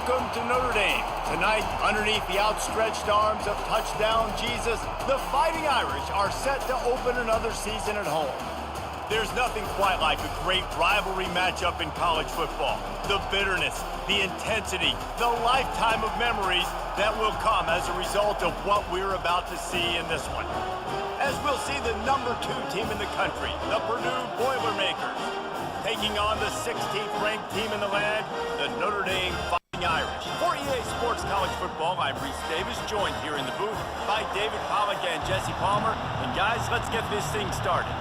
Welcome to Notre Dame. Tonight, underneath the outstretched arms of touchdown Jesus, the Fighting Irish are set to open another season at home. There's nothing quite like a great rivalry matchup in college football. The bitterness, the intensity, the lifetime of memories that will come as a result of what we're about to see in this one. As we'll see the #2 team in the country, the Purdue Boilermakers, taking on the 16th ranked team in the land, the Notre Dame Fighting Irish. For EA Sports College Football, I'm Reese Davis, joined here in the booth by David Pollack and Jesse Palmer. And guys, let's get this thing started.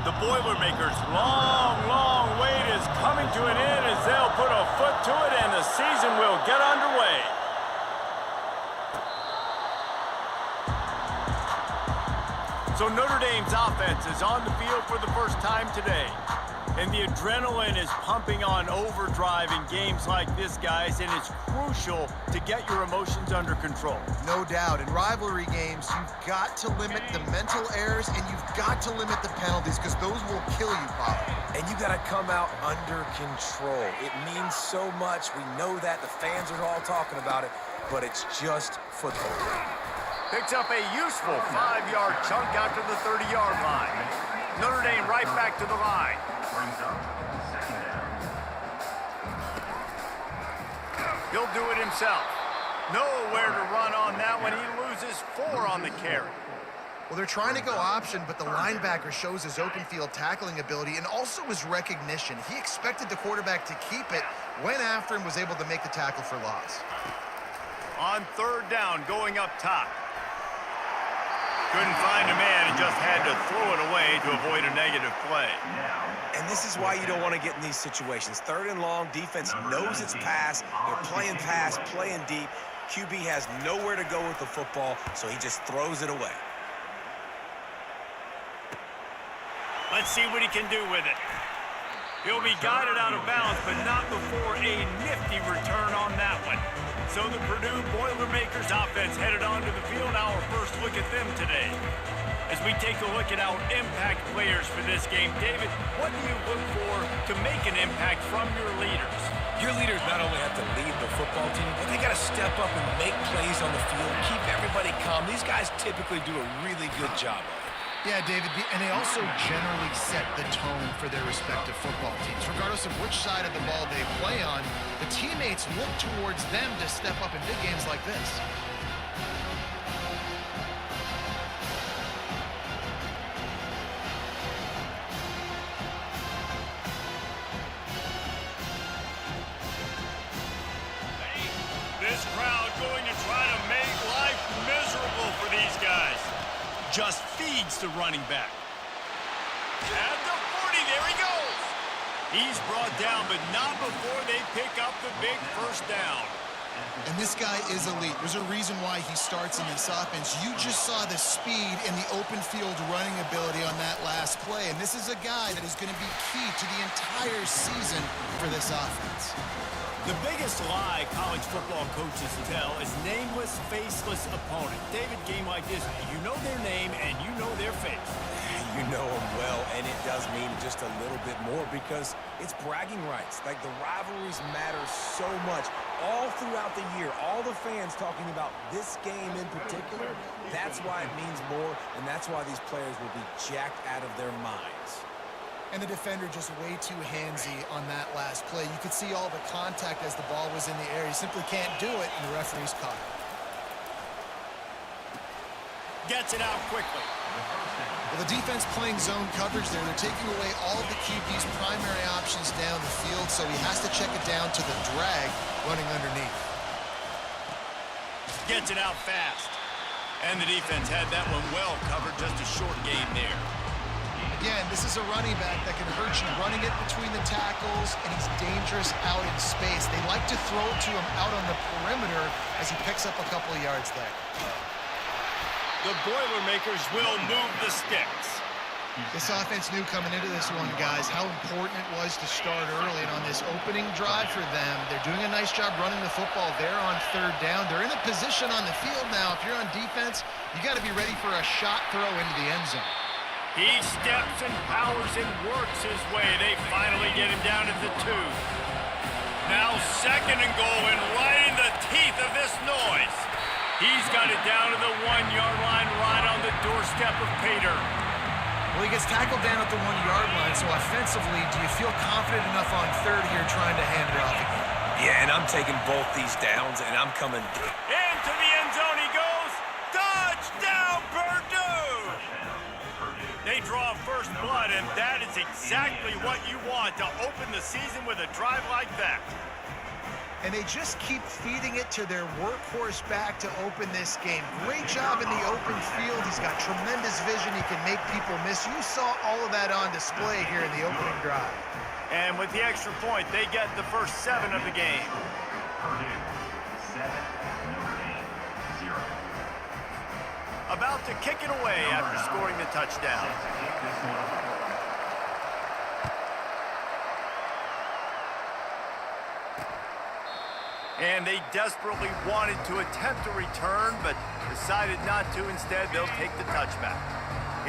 The Boilermakers' long wait is coming to an end as they'll put a foot to it and the season will get underway. So Notre Dame's offense is on the field for the first time today. And the adrenaline is pumping on overdrive in games like this, guys, and it's crucial to get your emotions under control. No doubt. In rivalry games, you've got to limit the mental errors and you've got to limit the penalties because those will kill you, Pop. And you got to come out under control. It means so much. We know that. The fans are all talking about it, but it's just football. Picks up a useful 5-yard chunk out to the 30-yard line. Notre Dame right back to the line. He'll do it himself. Nowhere to run on that one. He loses 4 on the carry. Well, they're trying to go option, but the linebacker shows his open field tackling ability and also his recognition. He expected the quarterback to keep it, went after him, was able to make the tackle for loss. On 3rd down, going up top. Couldn't find a man and just had to throw it away to avoid a negative play. And this is why you don't want to get in these situations. 3rd and long, defense knows it's pass. They're playing pass, playing deep. QB has nowhere to go with the football, so he just throws it away. Let's see what he can do with it. He'll be guided out of bounds, but not before a nifty return on that one. So the Purdue Boilermakers offense headed onto the field. Our first look at them today. As we take a look at our impact players for this game, David, what do you look for to make an impact from your leaders? Your leaders not only have to lead the football team, but they got to step up and make plays on the field, keep everybody calm. These guys typically do a really good job of it. Yeah, David, and they also generally set the tone for their respective football teams. Regardless of which side of the ball they play on, the teammates look towards them to step up in big games like this. This crowd going to try to make life miserable for these guys. Just feeds the running back. At the 40, there he goes. He's brought down, but not before they pick up the big first down. And this guy is elite. There's a reason why he starts in this offense. You just saw the speed and the open field running ability on that last play. And this is a guy that is going to be key to the entire season for this offense. The biggest lie college football coaches tell is nameless, faceless opponent. David, game like this, you know their name and you know their face. You know them well, and it does mean just a little bit more because it's bragging rights. Like, the rivalries matter so much. All throughout the year, all the fans talking about this game in particular, that's why it means more, and that's why these players will be jacked out of their minds. And the defender just way too handsy on that last play. You could see all the contact as the ball was in the air. He simply can't do it, and the referee's caught it. Gets it out quickly. Well, the defense playing zone coverage there. They're taking away all of the QB's primary options down the field, so he has to check it down to the drag running underneath. Gets it out fast. And the defense had that one well covered, just a short game there. Again, this is a running back that can hurt you running it between the tackles, and he's dangerous out in space. They like to throw it to him out on the perimeter as he picks up a couple of yards there. The Boilermakers will move the sticks. This offense knew coming into this one, guys, how important it was to start early. And on this opening drive for them, they're doing a nice job running the football. They're on 3rd down. They're in a position on the field now. If you're on defense, you got to be ready for a shot throw into the end zone. He steps and powers and works his way. They finally get him down at the 2. Now 2nd and goal, and right in the teeth of this noise. He's got it down to the 1-yard line, right on the doorstep of Pater. Well, he gets tackled down at the 1-yard line, so offensively, do you feel confident enough on 3rd here trying to hand it off again? Yeah, and I'm taking both these downs, and I'm coming. Into the end zone he goes. Touchdown, Purdue! They draw first blood, and that is exactly what you want to open the season with a drive like that. And they just keep feeding it to their workhorse back to open this game. Great job in the open field. He's got tremendous vision. He can make people miss. You saw all of that on display here in the opening drive. And with the extra point, they get the first 7 of the game. Purdue 7, Notre Dame 0. About to kick it away after scoring the touchdown. And they desperately wanted to attempt a return, but decided not to. Instead, they'll take the touchback.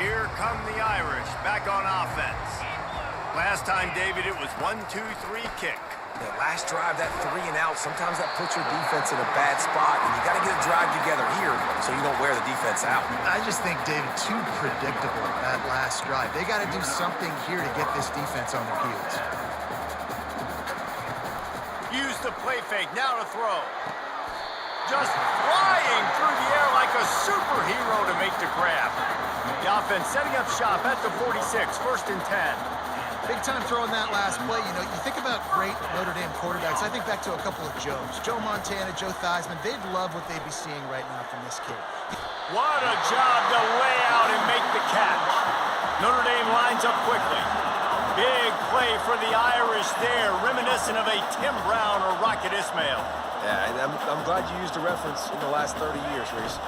Here come the Irish, back on offense. Last time, David, it was 1-2-3 kick. That last drive, that 3 and out, sometimes that puts your defense in a bad spot, and you got to get a drive together here so you don't wear the defense out. I just think, David, too predictable that last drive. They got to do something here to get this defense on their heels. Use the play fake, now to throw. Just flying through the air like a superhero to make the grab. The offense setting up shop at the 46, 1st and 10. Big time throwing that last play. You know, you think about great Notre Dame quarterbacks. I think back to a couple of Joes. Joe Montana, Joe Theismann. They'd love what they'd be seeing right now from this kid. What a job to lay out and make the catch. Notre Dame lines up quickly. Big play for the Irish there, reminiscent of a Tim Brown or Rocket Ismail. Yeah, and I'm glad you used a reference in the last 30 years, Reese.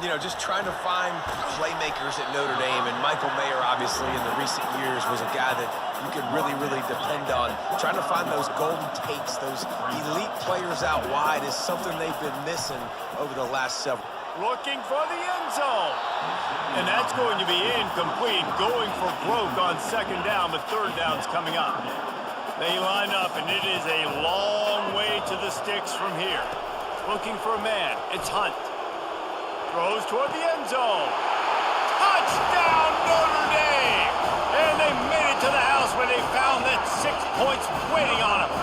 You know, just trying to find playmakers at Notre Dame, and Michael Mayer, obviously, in the recent years, was a guy that you could really, really depend on. Trying to find those golden takes, those elite players out wide is something they've been missing over the last several. Looking for the end zone. And that's going to be incomplete, going for broke on 2nd down, but 3rd down's coming up. They line up, and it is a long way to the sticks from here. Looking for a man. It's Hunt. Throws toward the end zone. Touchdown, Notre Dame! And they made it to the house where they found that 6 points waiting on them.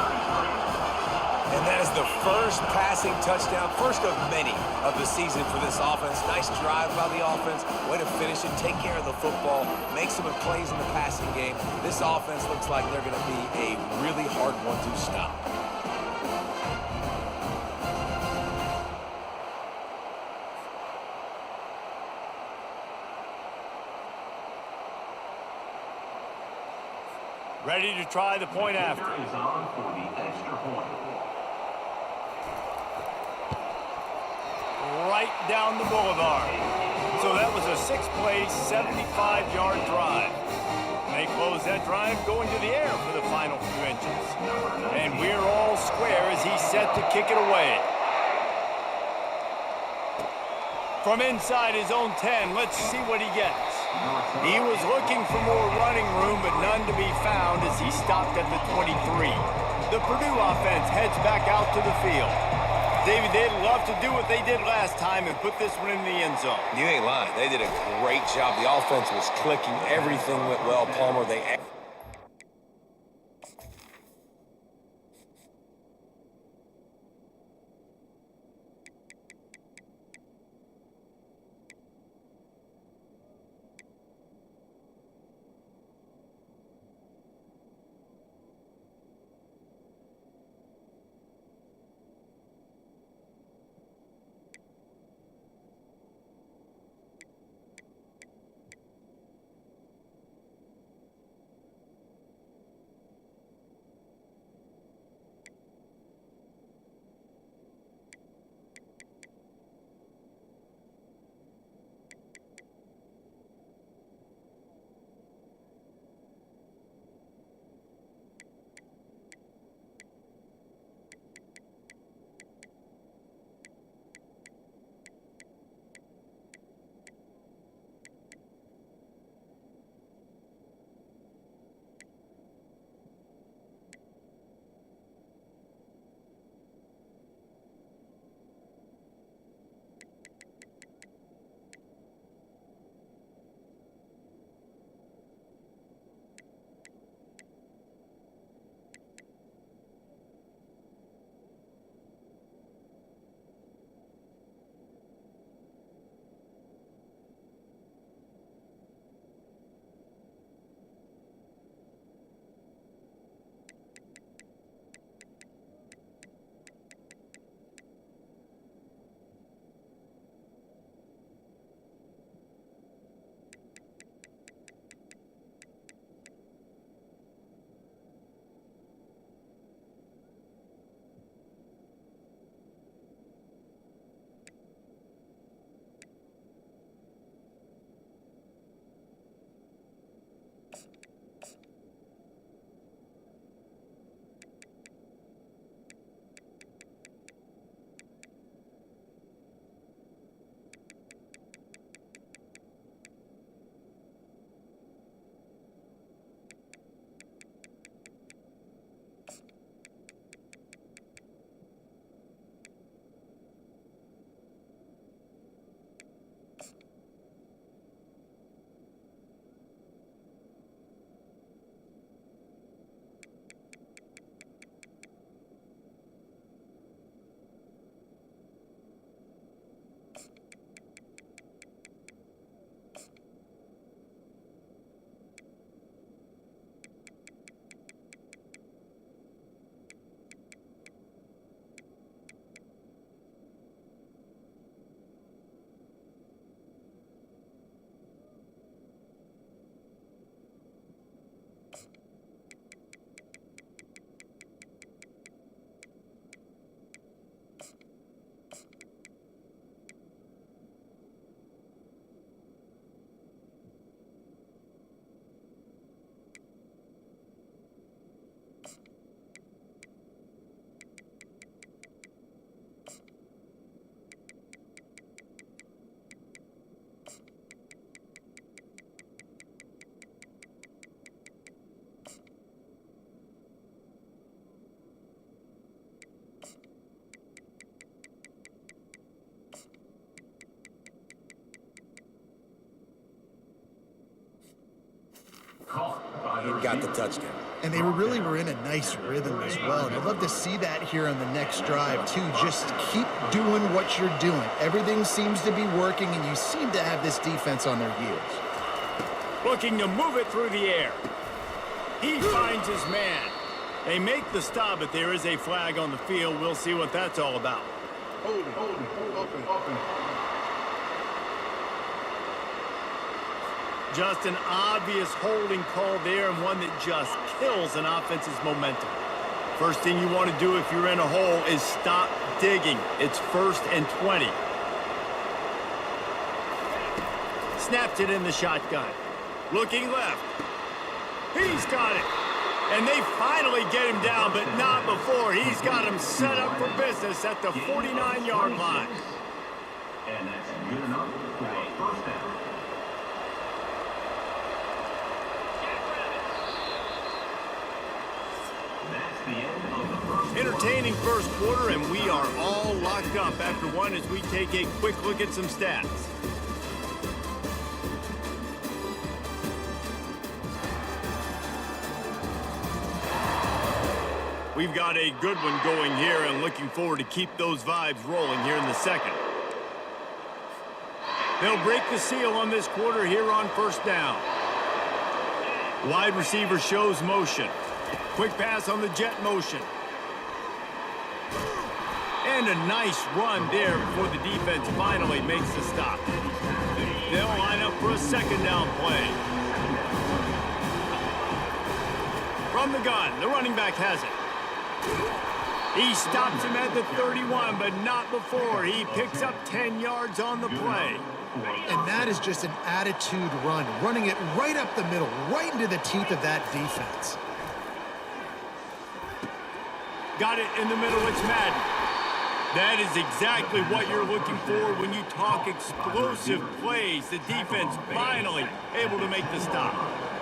And that is the first passing touchdown, first of many of the season for this offense. Nice drive by the offense. Way to finish it, take care of the football, make some plays in the passing game. This offense looks like they're going to be a really hard one to stop. Ready to try the point after. Is on for the extra point. Right down the boulevard. So that was a 6-play, 75-yard drive. They close that drive going to the air for the final few inches. And we're all square as he's set to kick it away. From inside his own 10, let's see what he gets. He was looking for more running room, but none to be found as he stopped at the 23. The Purdue offense heads back out to the field. David, they'd love to do what they did last time and put this one in the end zone. You ain't lying. They did a great job. The offense was clicking. Everything went well. Palmer, they... got the touchdown. And they really were in a nice rhythm as well. And I'd love to see that here on the next drive, too. Just keep doing what you're doing. Everything seems to be working, and you seem to have this defense on their heels. Looking to move it through the air. He finds his man. They make the stop, but there is a flag on the field. We'll see what that's all about. Hold open. Just an obvious holding call there, and one that just kills an offense's momentum. First thing you want to do if you're in a hole is stop digging. It's 1st and 20. Snaps it in the shotgun. Looking left. He's got it. And they finally get him down, but not before. He's got him set up for business at the 49-yard line. And that's good enough for a first down. That's the end of the first. Entertaining first quarter, and we are all locked up after one as we take a quick look at some stats. We've got a good one going here, and looking forward to keep those vibes rolling here in the second. They'll break the seal on this quarter here on first down. Wide receiver shows motion. Quick pass on the jet motion. And a nice run there before the defense finally makes the stop. They'll line up for a second down play. From the gun, the running back has it. He stops him at the 31, but not before. He picks up 10 yards on the play. And that is just an attitude run, running it right up the middle, right into the teeth of that defense. Got it in the middle, it's Madden. That is exactly what you're looking for when you talk explosive plays. The defense finally able to make the stop.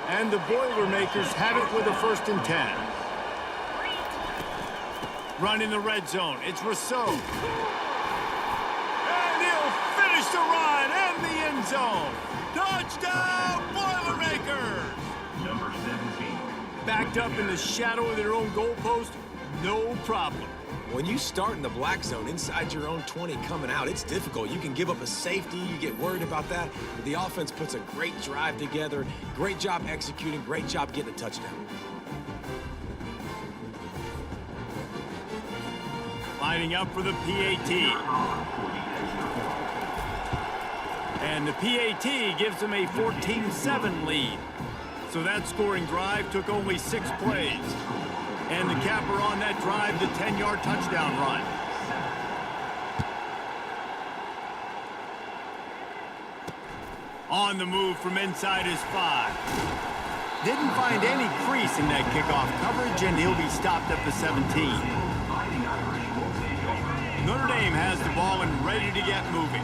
And the Boilermakers have it with a 1st and 10. Run in the red zone. It's Rousseau. And he'll finish the run and the end zone. Touchdown, Boilermakers! Number 17. Backed up in the shadow of their own goalpost, no problem. When you start in the black zone inside your own 20 coming out, it's difficult. You can give up a safety. You get worried about that. But the offense puts a great drive together. Great job executing. Great job getting a touchdown. Lining up for the PAT. And the PAT gives them a 14-7 lead. So that scoring drive took only 6 plays. And the capper on that drive, the 10-yard touchdown run. On the move from inside his 5. Didn't find any crease in that kickoff coverage, and he'll be stopped at the 17. Notre Dame has the ball and ready to get moving.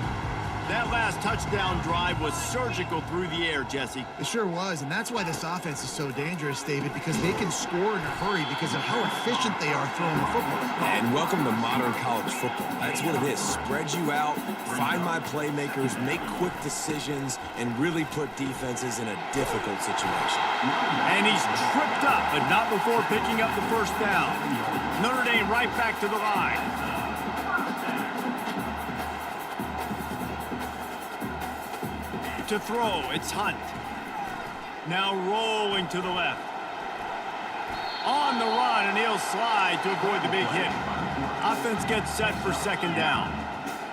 That last touchdown drive was surgical through the air, Jesse. It sure was, and that's why this offense is so dangerous, David, because they can score in a hurry because of how efficient they are throwing the football. And welcome to modern college football. That's what it is. Spread you out, find my playmakers, make quick decisions, and really put defenses in a difficult situation. And he's tripped up, but not before picking up the first down. Notre Dame right back to the line. To throw, it's Hunt. Now rolling to the left. On the run, and he'll slide to avoid the big hit. Offense gets set for second down.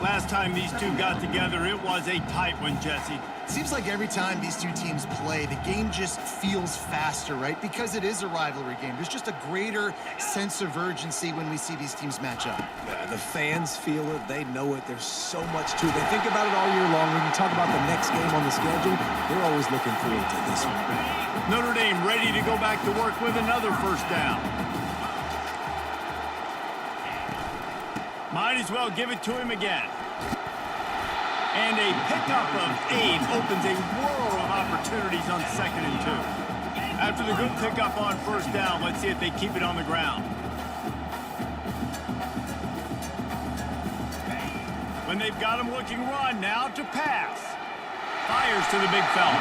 Last time these two got together, it was a tight one, Jesse. Seems like every time these two teams play, the game just feels faster, right? Because it is a rivalry game. There's just a greater sense of urgency when we see these teams match up. Yeah, the fans feel it. They know it. There's so much to it. They think about it all year long. When you talk about the next game on the schedule, they're always looking forward to this one. Notre Dame ready to go back to work with another first down. Might as well give it to him again. And a pickup of 8 opens a world of opportunities on 2nd and 2. After the good pickup on first down, let's see if they keep it on the ground. When they've got him looking run, now to pass. Fires to the big fella.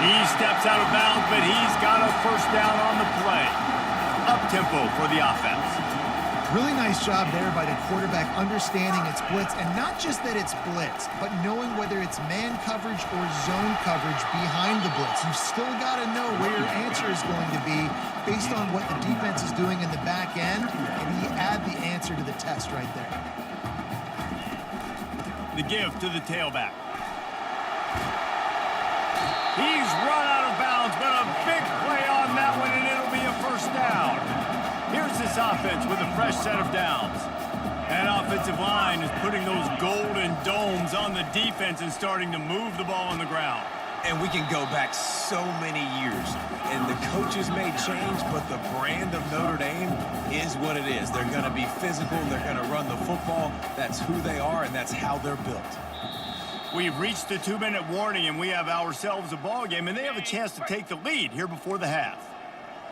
He steps out of bounds, but he's got a first down on the play. Up-tempo for the offense. Really nice job there by the quarterback understanding it's blitz, and not just that it's blitz, but knowing whether it's man coverage or zone coverage behind the blitz. You've still got to know where your answer is going to be based on what the defense is doing in the back end, and you add the answer to the test right there. The give to the tailback. He's run out of bounds, but a big play on that one, and it'll be a first down. Here's this offense with a fresh set of downs. That offensive line is putting those golden domes on the defense and starting to move the ball on the ground. And we can go back so many years, and the coaches may change, but the brand of Notre Dame is what it is. They're going to be physical. They're going to run the football. That's who they are, and that's how they're built. We've reached the 2-minute warning, and we have ourselves a ball game, and they have a chance to take the lead here before the half.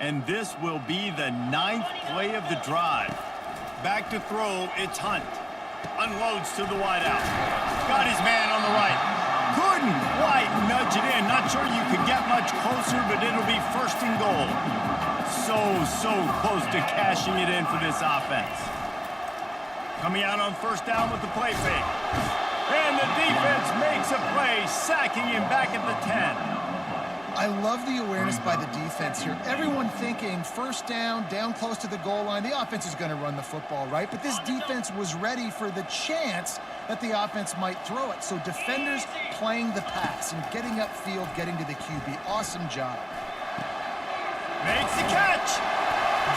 And this will be the 9th play of the drive. Back to throw, it's Hunt. Unloads to the wideout. Got his man on the right. Couldn't quite nudge it in. Not sure you could get much closer, but it'll be first and goal. So close to cashing it in for this offense. Coming out on first down with the play fake. And the defense makes a play, sacking him back at the 10. I love the awareness by the defense here. Everyone thinking first down close to the goal line. The offense is going to run the football, right? But this defense was ready for the chance that the offense might throw it. So defenders playing the pass and getting upfield, getting to the QB. Awesome job. Makes the catch.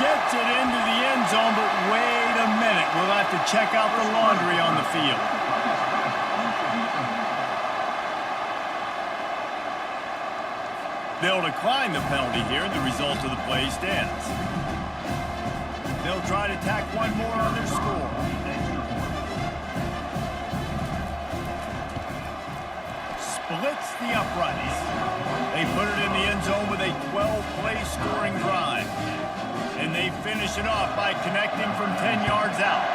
Gets it into the end zone, but wait a minute. We'll have to check out the laundry on the field. They'll decline the penalty here. The result of the play stands. They'll try to tack one more on their score. Splits the uprights. They put it in the end zone with a 12-play scoring drive. And they finish it off by connecting from 10 yards out.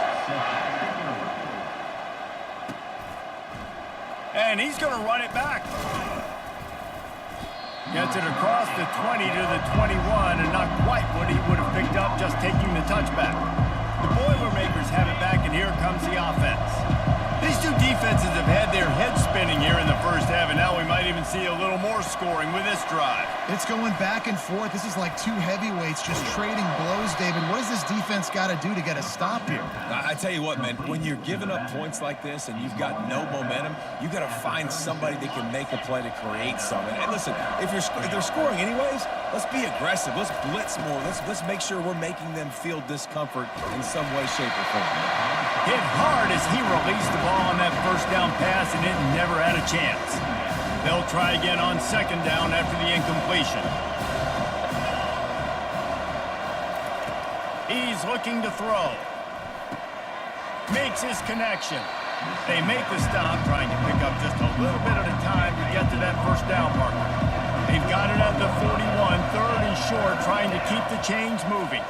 And he's going to run it back. Gets it across the 20 to the 21, and not quite what he would have picked up just taking the touchback. The Boilermakers have it back, and here comes the offense. These two defenses have had their heads spinning here in the first half, and now we might even see a little more scoring with this drive. It's going back and forth. This is like two heavyweights just trading blows, David. What does this defense got to do to get a stop here? I tell you what, man, when you're giving up points like this and you've got no momentum, you got to find somebody that can make a play to create something. And listen, if they're scoring anyways, let's be aggressive. Let's blitz more. Let's make sure we're making them feel discomfort in some way, shape, or form. Hit hard as he released the ball on that first down pass, and it never had a chance. They'll try again on second down after the incompletion. He's looking to throw. Makes his connection. They make the stop, trying to pick up just a little bit at a time to get to that first down marker. They've got it at the 41, third and short, trying to keep the chains moving.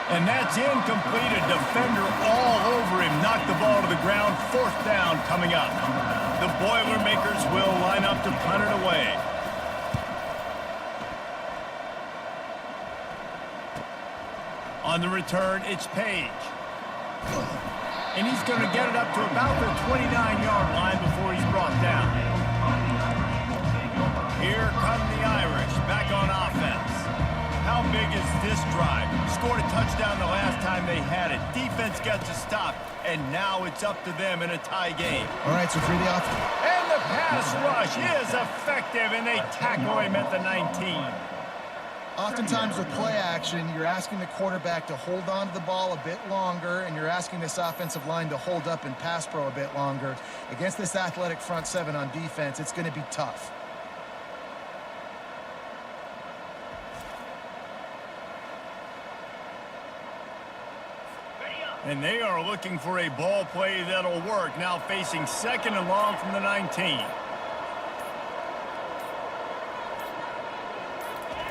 And that's incomplete. A defender all over him. Knocked the ball to the ground. Fourth down coming up. The Boilermakers will line up to punt it away. On the return, it's Page. And he's going to get it up to about the 29-yard line before he's brought down. Here come the Irish back on offense. How big is this drive? Scored a touchdown the last time they had it. Defense gets a stop, and now it's up to them in a tie game. All right, so through the offense. And the pass rush is effective, and they tackle him at the 19. Oftentimes with play action, you're asking the quarterback to hold on to the ball a bit longer, and you're asking this offensive line to hold up and pass pro a bit longer. Against this athletic front seven on defense, it's going to be tough. And they are looking for a ball play that'll work. Now facing second and long from the 19.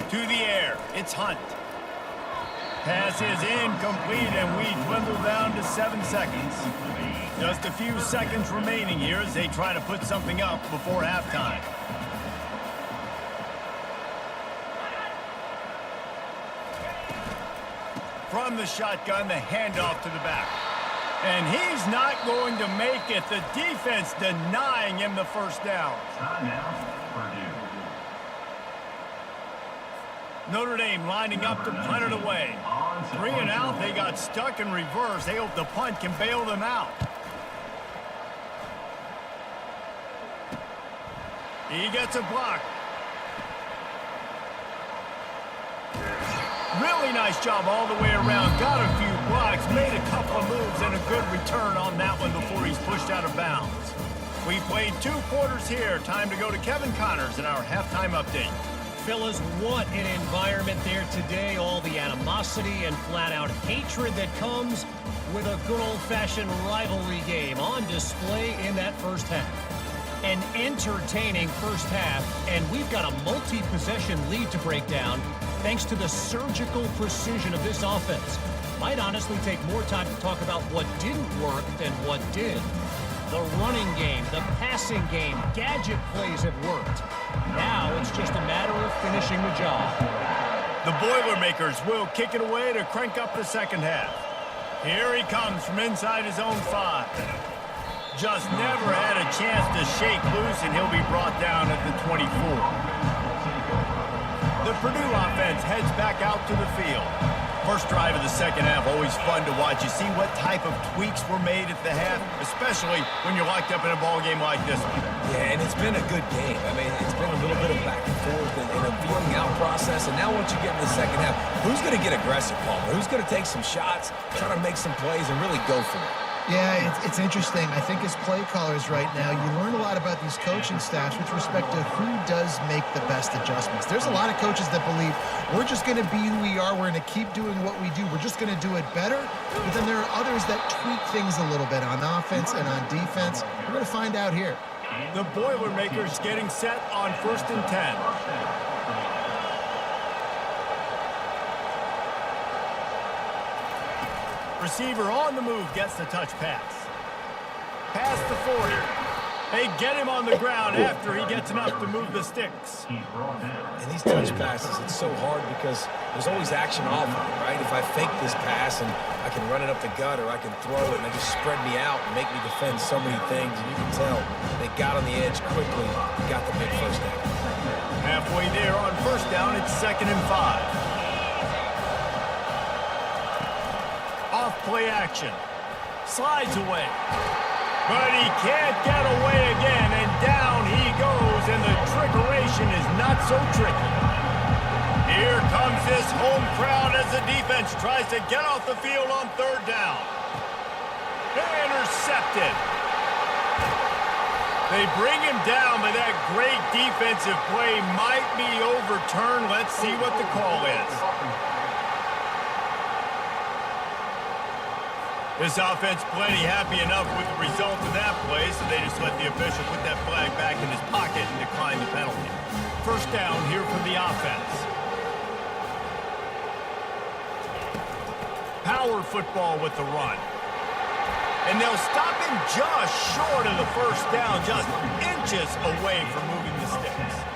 To the air, it's Hunt. Pass is incomplete, and we dwindle down to 7 seconds. Just a few seconds remaining here as they try to put something up before halftime. From the shotgun, the handoff to the back. And he's not going to make it. The defense denying him the first down. Timeout, Purdue. Notre Dame lining up to punt it away. 3 and out, they got stuck in reverse. They hope the punt can bail them out. He gets a block. Really nice job all the way around. Got a few blocks, made a couple of moves, and a good return on that one before he's pushed out of bounds. We played 2 quarters here. Time to go to Kevin Connors in our halftime update. Fellas, what an environment there today. All the animosity and flat-out hatred that comes with a good old-fashioned rivalry game on display in that first half. An entertaining first half, and we've got a multi-possession lead to break down thanks to the surgical precision of this offense. Might honestly take more time to talk about what didn't work than what did. The running game, the passing game, gadget plays have worked. Now it's just a matter of finishing the job. The Boilermakers will kick it away to crank up the second half. Here he comes from inside his own 5. Just never had a chance to shake loose, and he'll be brought down at the 24. The Purdue offense heads back out to the field. First drive of the second half, always fun to watch. You see what type of tweaks were made at the half, especially when you're locked up in a ball game like this one. Yeah, and it's been a good game. I mean, it's been a little bit of back and forth and a feeling out process. And now once you get in the second half, who's going to get aggressive, Palmer? Who's going to take some shots, try to make some plays, and really go for it? Yeah, it's interesting. I think as play callers right now, you learn a lot about these coaching staffs with respect to who does make the best adjustments. There's a lot of coaches that believe we're just going to be who we are. We're going to keep doing what we do. We're just going to do it better. But then there are others that tweak things a little bit on offense and on defense. We're going to find out here. The Boilermakers getting set on 1st and 10. Receiver on the move gets the touch pass. Pass to 40. They get him on the ground after he gets enough to move the sticks. And these touch passes, it's so hard because there's always action off of it, right? If I fake this pass and I can run it up the gut or I can throw it and they just spread me out and make me defend so many things, and you can tell they got on the edge quickly, got the big first down. Halfway there on first down, it's 2nd and 5. Off-play action. Slides away. But he can't get away again, and down he goes, and the trickeration is not so tricky. Here comes this home crowd as the defense tries to get off the field on 3rd down. Intercepted. They bring him down, but that great defensive play might be overturned. Let's see what the call is. This offense plenty happy enough with the result of that play, so they just let the official put that flag back in his pocket and decline the penalty. First down here for the offense. Power football with the run. And they'll stop him just short of the first down, just inches away from moving the sticks.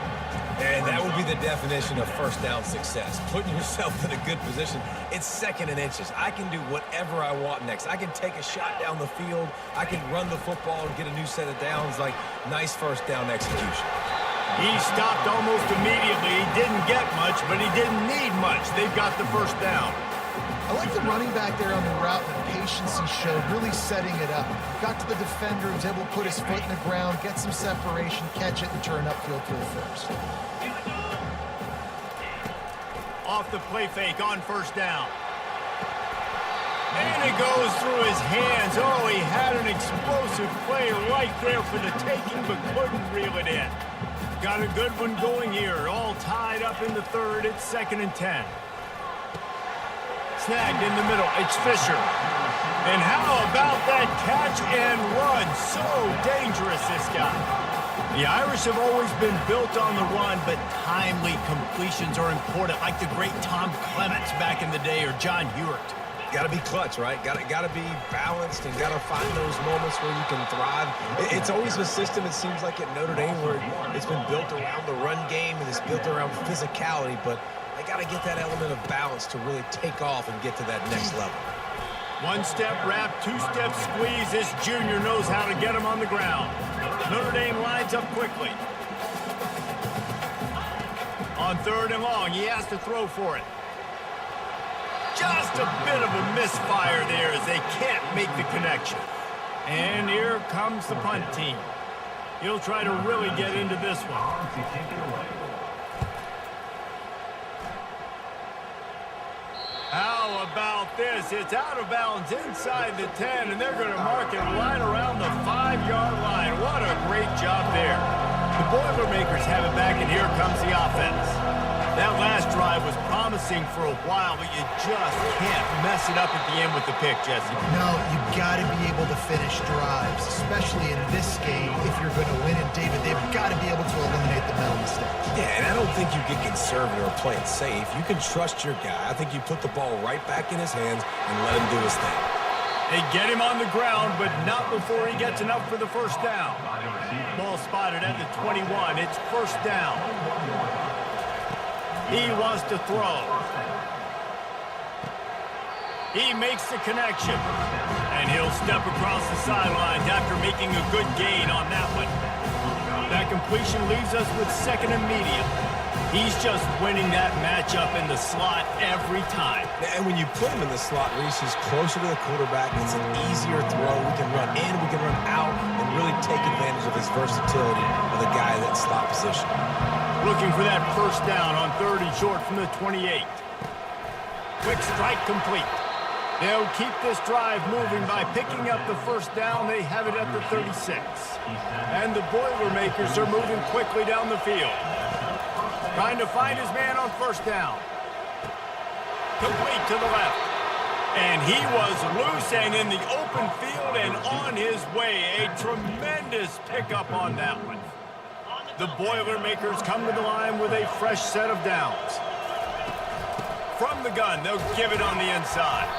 And that will be the definition of first down success. Putting yourself in a good position. It's 2nd and inches. I can do whatever I want next. I can take a shot down the field. I can run the football and get a new set of downs. Like, nice first down execution. He stopped almost immediately. He didn't get much, but he didn't need much. They've got the first down. I like the running back there on the route, the patience he showed, really setting it up. Got to the defender, was able to put his foot in the ground, get some separation, catch it, and turn upfield for the first. Off the play fake on first down. And it goes through his hands. Oh, he had an explosive play right there for the taking, but couldn't reel it in. Got a good one going here. All tied up in the 3rd. It's 2nd and 10. Snagged in the middle. It's Fisher. And how about that catch and run? So dangerous, this guy. The Irish have always been built on the run, but timely completions are important, like the great Tom Clements back in the day or John Hewart. Got to be clutch, right? Got to be balanced and got to find those moments where you can thrive. It's always a system, it seems like, at Notre Dame where it's been built around the run game and it's built around physicality, but they got to get that element of balance to really take off and get to that next level. One-step wrap, two-step squeeze. This junior knows how to get him on the ground. Notre Dame lines up quickly. On 3rd and long, he has to throw for it. Just a bit of a misfire there as they can't make the connection. And here comes the punt team. He'll try to really get into this one. How about this? It's out of bounds inside the 10, and they're going to mark it right around the 5-yard line. What a great job there. The Boilermakers have it back, and here comes the offense. That last drive was promising for a while, but you just can't mess it up at the end with the pick, Jesse. No, you got to be able to finish drives, especially in this game. If you're going to win it, David, they've got to be able to eliminate the mental mistakes. Yeah, and I don't think you get conservative or play it safe. You can trust your guy. I think you put the ball right back in his hands and let him do his thing. They get him on the ground, but not before he gets enough for the first down. Ball spotted at the 21. It's first down. He wants to throw. He makes the connection. And he'll step across the sidelines after making a good gain on that one. That completion leaves us with 2nd and medium. He's just winning that matchup in the slot every time. And when you put him in the slot, Reese, he's closer to the quarterback. It's an easier throw. We can run in, we can run out, and really take advantage of his versatility of the guy in that slot position. Looking for that first down on 3rd and short from the 28. Quick strike complete. They'll keep this drive moving by picking up the first down. They have it at the 36. And the Boilermakers are moving quickly down the field. Trying to find his man on first down. Complete to the left. And he was loose and in the open field and on his way. A tremendous pickup on that one. The Boilermakers come to the line with a fresh set of downs. From the gun, they'll give it on the inside.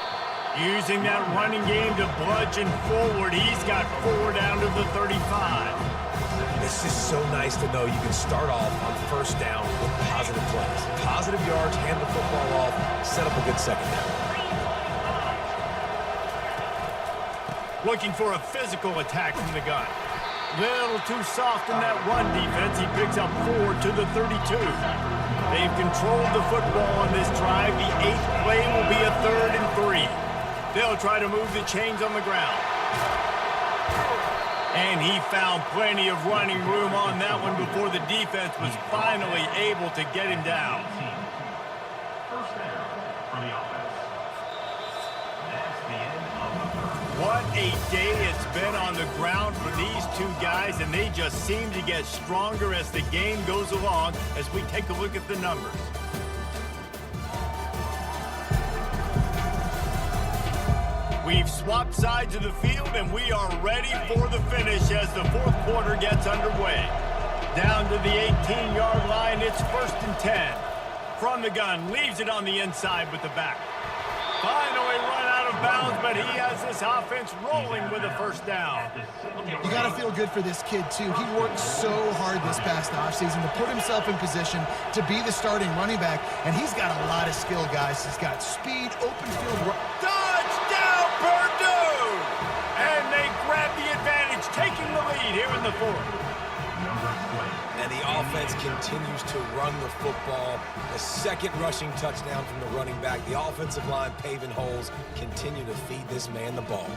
Using that running game to bludgeon forward, he's got 4 down to the 35. It's just so nice to know you can start off on first down with positive plays. Positive yards, hand the football off, set up a good second down. Looking for a physical attack from the gun. Little too soft in that run defense. He picks up 4 to the 32. They've controlled the football on this drive. The 8th play will be a 3rd and 3. They'll try to move the chains on the ground. And he found plenty of running room on that one before the defense was finally able to get him down. First down for the offense. That's the end of the third. What a day it's been on the ground for these two guys, and they just seem to get stronger as the game goes along as we take a look at the numbers. We've swapped sides of the field, and we are ready for the finish as the 4th quarter gets underway. Down to the 18-yard line, it's 1st and 10. From the gun, leaves it on the inside with the back. Finally run out of bounds, but he has this offense rolling with a first down. You got to feel good for this kid, too. He worked so hard this past offseason to put himself in position to be the starting running back, and he's got a lot of skill, guys. He's got speed, open field. Touchdown, Purdue! And they grab the advantage, taking the lead here in the 4th. And the offense continues to run the football. The 2nd rushing touchdown from the running back. The offensive line paving holes. Continue to feed this man the ball.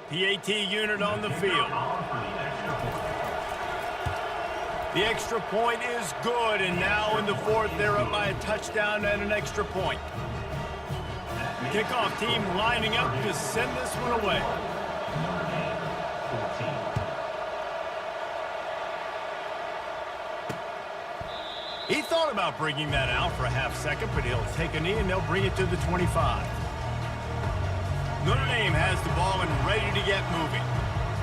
PAT unit on the field. The extra point is good, and now in the 4th, they're up by a touchdown and an extra point. Kickoff team lining up to send this one away. thought about bringing that out for a half second, but he'll take a knee and they'll bring it to the 25. Notre Dame has the ball and ready to get moving.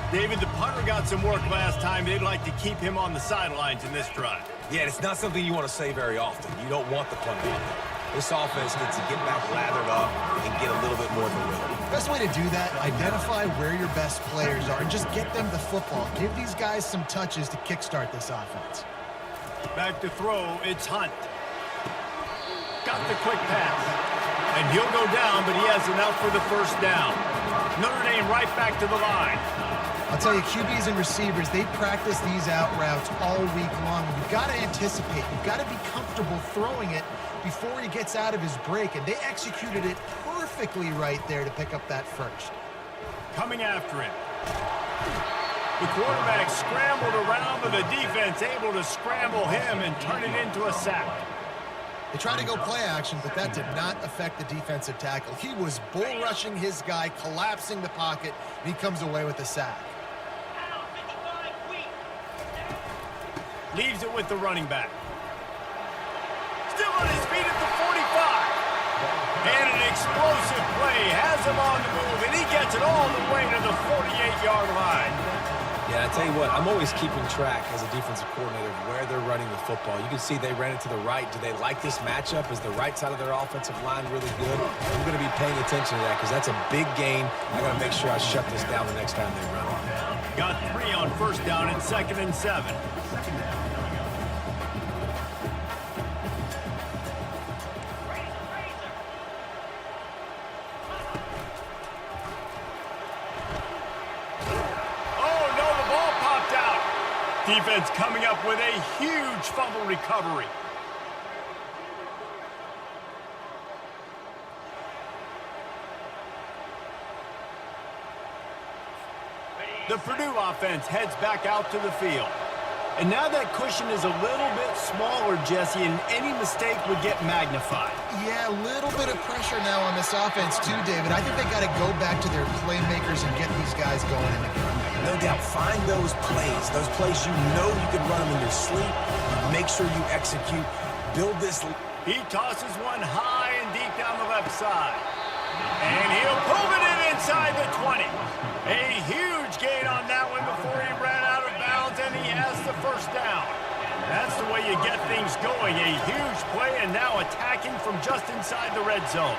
David, the punter got some work last time. They'd like to keep him on the sidelines in this drive. Yeah, it's not something you want to say very often. You don't want the punter out there. This offense needs to get back lathered up and get a little bit more of a rhythm. Best way to do that, identify where your best players are and just get them the football. Give these guys some touches to kickstart this offense. Back to throw, it's Hunt. Got the quick pass. And he'll go down, but he has enough for the first down. Notre Dame right back to the line. I'll tell you, QBs and receivers, they practice these out routes all week long. You've got to anticipate. You've got to be comfortable throwing it before he gets out of his break, and they executed it perfectly right there to pick up that first. Coming after him. The quarterback scrambled around, but the defense able to scramble him and turn it into a sack. They tried to go play action, but that did not affect the defensive tackle. He was bull rushing his guy, collapsing the pocket, and he comes away with the sack. Leaves it with the running back. Still on his feet at the 45. And an explosive play has him on the move, and he gets it all the way to the 48-yard line. Yeah, I tell you what, I'm always keeping track as a defensive coordinator of where they're running the football. You can see they ran it to the right. Do they like this matchup? Is the right side of their offensive line really good? I'm going to be paying attention to that because that's a big gain. I got to make sure I shut this down the next time they run it. Got 3 on first down and 2nd and 7. Defense coming up with a huge fumble recovery. The Purdue offense heads back out to the field. And now that cushion is a little bit smaller, Jesse, and any mistake would get magnified. Yeah, a little bit of pressure now on this offense too, David. I think they got to go back to their playmakers and get these guys going in the ground. No doubt, find those plays you know you can run them in your sleep. Make sure you execute. Build this. He tosses one high and deep down the left side. And he'll pull it in inside the 20. A huge gain on that one before he ran out of bounds, and he has the first down. That's the way you get things going. A huge play, and now attacking from just inside the red zone.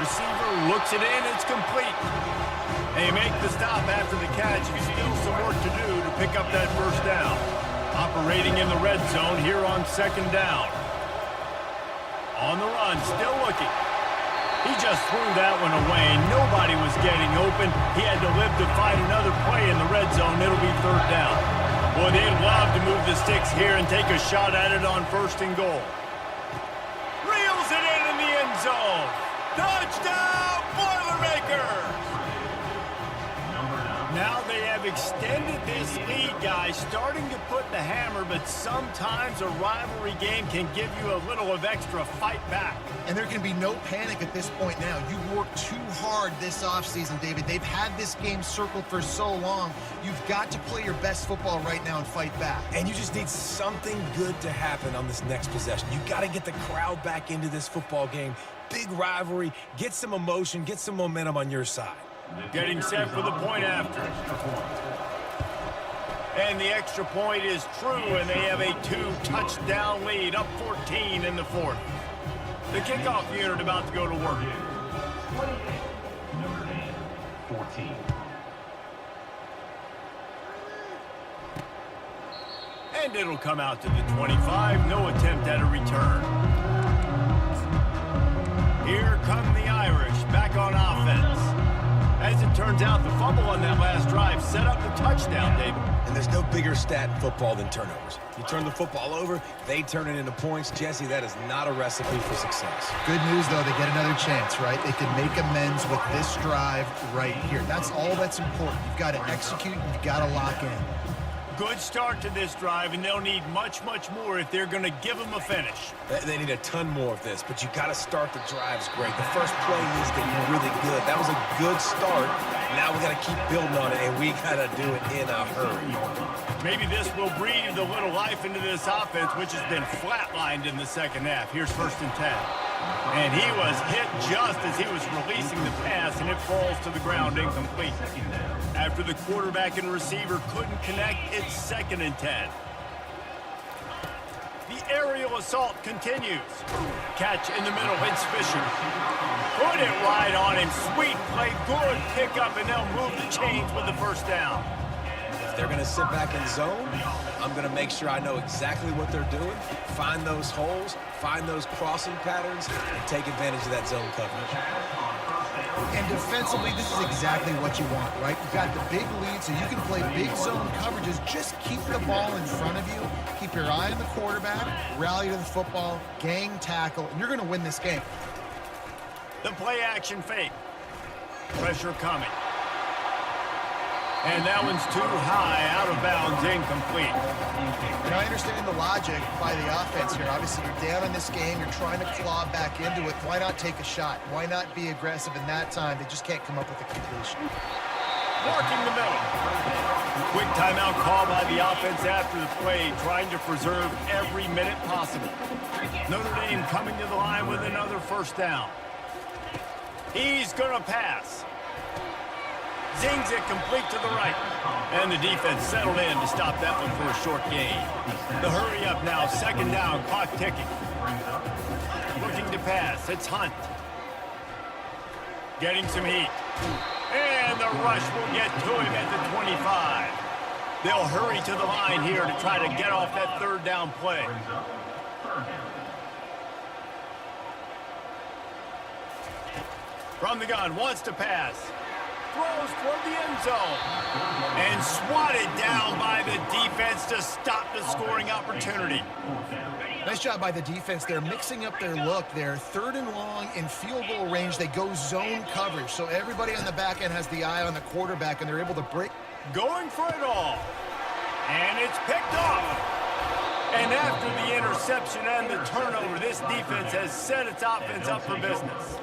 Receiver looks it in. It's complete. They make the stop after the catch, and still some work to do to pick up that first down. Operating in the red zone here on 2nd down. On the run, still looking. He just threw that one away. Nobody was getting open. He had to live to fight another play in the red zone. It'll be 3rd down. Boy, they'd love to move the sticks here and take a shot at it on 1st and goal. Reels it in the end zone. Touchdown, Boilermakers! Now they have extended this lead, guys, starting to put the hammer, but sometimes a rivalry game can give you a little of extra fight back. And there can be no panic at this point now. You've worked too hard this offseason, David. They've had this game circled for so long. You've got to play your best football right now and fight back. And you just need something good to happen on this next possession. You got to get the crowd back into this football game. Big rivalry. Get some emotion. Get some momentum on your side. Getting set for the point after. And the extra point is true, and they have a 2-touchdown lead, up 14 in the 4th. The kickoff unit about to go to work. 14. And it'll come out to the 25. No attempt at a return. Here come the Irish, back on offense. As it turns out, the fumble on that last drive set up the touchdown, David. And there's no bigger stat in football than turnovers. You turn the football over, they turn it into points. Jesse, that is not a recipe for success. Good news, though, they get another chance, right? They can make amends with this drive right here. That's all that's important. You've got to execute, and you've got to lock in. Good start to this drive, and they'll need much, much more if they're going to give them a finish. They need a ton more of this, but you got to start the drives great. The first play needs to be really good. That was a good start. Now we got to keep building on it, and we got to do it in a hurry. Maybe this will breathe a little life into this offense, which has been flatlined in the second half. Here's 1st and 10. And he was hit just as he was releasing the pass, and it falls to the ground incomplete. After the quarterback and receiver couldn't connect, it's 2nd and 10. The aerial assault continues. Catch in the middle, it's Fisher. Put it right on him. Sweet play, good pickup, and they'll move the chains with the 1st down. If they're going to sit back in zone, I'm going to make sure I know exactly what they're doing, find those holes, find those crossing patterns, and take advantage of that zone coverage. And defensively, this is exactly what you want, right? You've got the big lead, so you can play big zone coverages. Just keep the ball in front of you. Keep your eye on the quarterback, rally to the football, gang tackle, and you're going to win this game. The play action fake. Pressure coming. And that one's too high, out of bounds, incomplete. And I understand the logic by the offense here. Obviously, you're down in this game. You're trying to claw back into it. Why not take a shot? Why not be aggressive in that time? They just can't come up with a completion. Marking the middle. Quick timeout call by the offense after the play, trying to preserve every minute possible. Notre Dame coming to the line with another 1st down. He's going to pass. Zings it complete to the right. And the defense settled in to stop that one for a short gain. The hurry up now, 2nd down, clock ticking. Looking to pass, it's Hunt. Getting some heat. And the rush will get to him at the 25. They'll hurry to the line here to try to get off that 3rd down play. From the gun, wants to pass. Throws toward the end zone. And swatted down by the defense to stop the scoring opportunity. Nice job by the defense. They're mixing up their look there. 3rd and long in field goal range. They go zone coverage. So everybody on the back end has the eye on the quarterback, and they're able to break. Going for it all. And it's picked off. And after the interception and the turnover, this defense has set its offense up for business.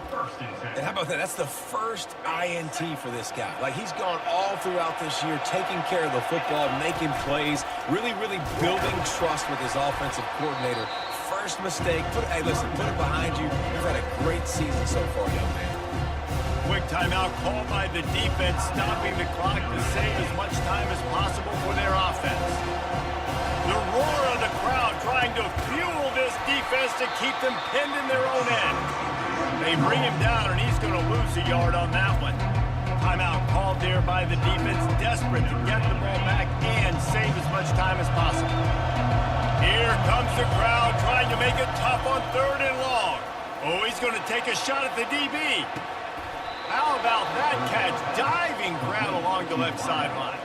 And how about that? That's the first INT for this guy. Like, he's gone all throughout this year, taking care of the football, making plays, really building trust with his offensive coordinator. First mistake. Hey, listen, put it behind you. You've had a great season so far, young man. Quick timeout called by the defense, stopping the clock to save as much time as possible for their offense. The roar of the crowd trying to fuel this defense to keep them pinned in their own end. They bring him down, and he's going to lose a yard on that one. Timeout called there by the defense, desperate to get the ball back and save as much time as possible. Here comes the crowd trying to make it tough on 3rd and long. Oh, he's going to take a shot at the DB. How about that catch? Diving grab along the left sideline.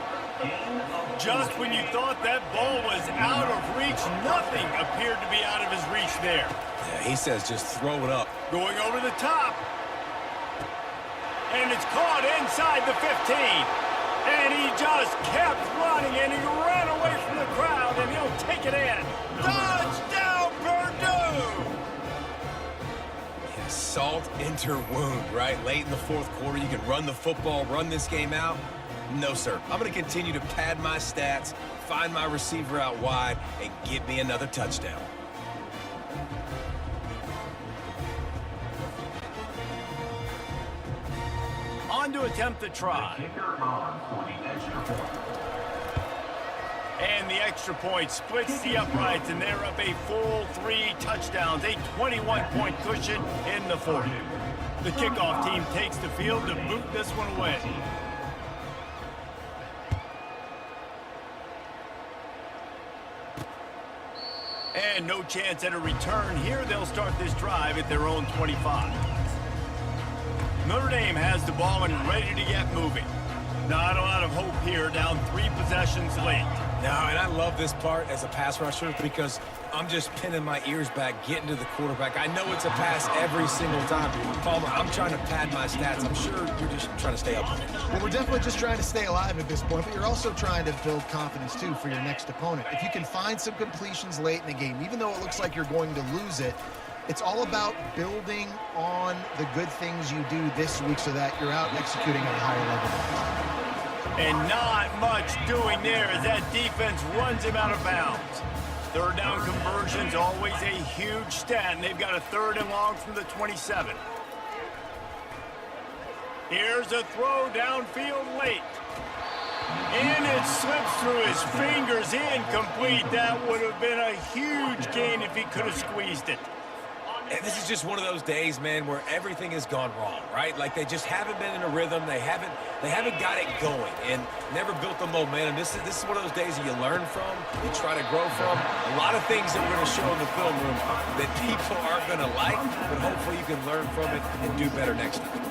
Just when you thought that ball was out of reach, nothing appeared to be out of his reach there. Yeah, he says just throw it up. Going over the top. And it's caught inside the 15. And he just kept running, and he ran away from the crowd, and he'll take it in. Touchdown, Purdue! Yeah, salt into wound, right? Late in the 4th quarter, you can run the football, run this game out. No, sir. I'm going to continue to pad my stats, find my receiver out wide, and get me another touchdown. On to attempt the try. And the extra point splits the uprights, and they're up a full 3 touchdowns, a 21-point cushion in the 4th. The kickoff team takes the field to boot this one away. And no chance at a return here. They'll start this drive at their own 25. Notre Dame has the ball and ready to get moving. Not a lot of hope here, down 3 possessions late. No, and I love this part as a pass rusher because I'm just pinning my ears back, getting to the quarterback. I know it's a pass every single time. Palmer, I'm trying to pad my stats. I'm sure you're just trying to stay up on it. Well, we're definitely just trying to stay alive at this point, but you're also trying to build confidence, too, for your next opponent. If you can find some completions late in the game, even though it looks like you're going to lose it, it's all about building on the good things you do this week so that you're out executing at a higher level. And not much doing there as that defense runs him out of bounds. Third down conversion's always a huge stat, and they've got a 3rd and long from the 27. Here's a throw downfield late. And it slips through his fingers, incomplete. That would have been a huge gain if he could have squeezed it. And this is just one of those days, man, where everything has gone wrong, right? Like they just haven't been in a rhythm. They haven't got it going and never built the momentum. This is one of those days that you learn from, you try to grow from. A lot of things that we're going to show in the film room that people aren't going to like, but hopefully you can learn from it and do better next time.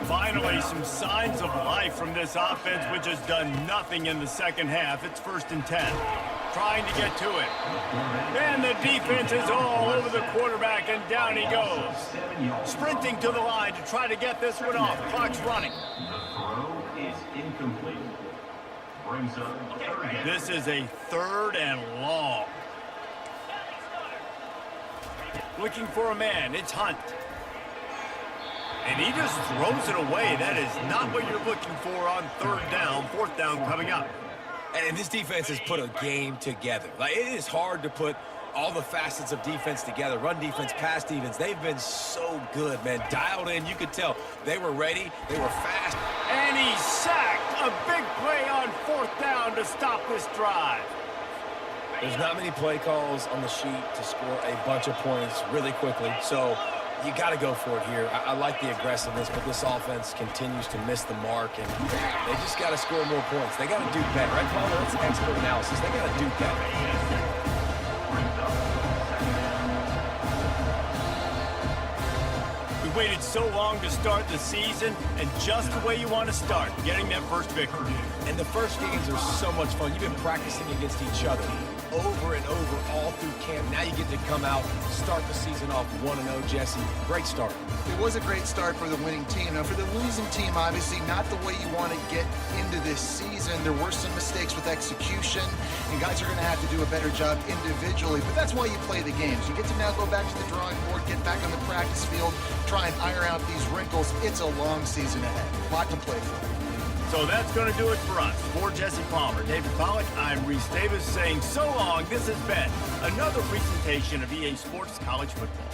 Finally, some signs of life from this offense, which has done nothing in the second half. It's 1st and 10. Trying to get to it. And the defense is all over the quarterback, and down he goes. Sprinting to the line to try to get this one off. Clock's running. The throw is incomplete. Brings up 3rd down. This is a 3rd and long. Looking for a man. It's Hunt. And he just throws it away. That is not what you're looking for on 3rd down. 4th down coming up. And this defense has put a game together. Like, it is hard to put all the facets of defense together. Run defense, pass defense. They've been so good, man. Dialed in. You could tell they were ready. They were fast. And he sacked. A big play on 4th down to stop this drive. There's not many play calls on the sheet to score a bunch of points really quickly. So you got to go for it here. I like the aggressiveness, but this offense continues to miss the mark, and they just got to score more points. They got to do better. Right, Paul? That's expert analysis. They got to do better. We waited so long to start the season, and just the way you want to start, getting that first victory. And the first games are so much fun. You've been practicing against each other over and over all through camp. Now you get to come out, start the season off 1-0, Jesse. Great start. It was a great start for the winning team. Now, for the losing team, obviously not the way you want to get into this season. There were some mistakes with execution, and guys are going to have to do a better job individually, but that's why you play the games. You get to now go back to the drawing board, get back on the practice field, try and iron out these wrinkles. It's a long season ahead. A lot to play for. So that's going to do it for us. For Jesse Palmer, David Pollack, I'm Reese Davis saying so long. This has been another presentation of EA Sports College Football.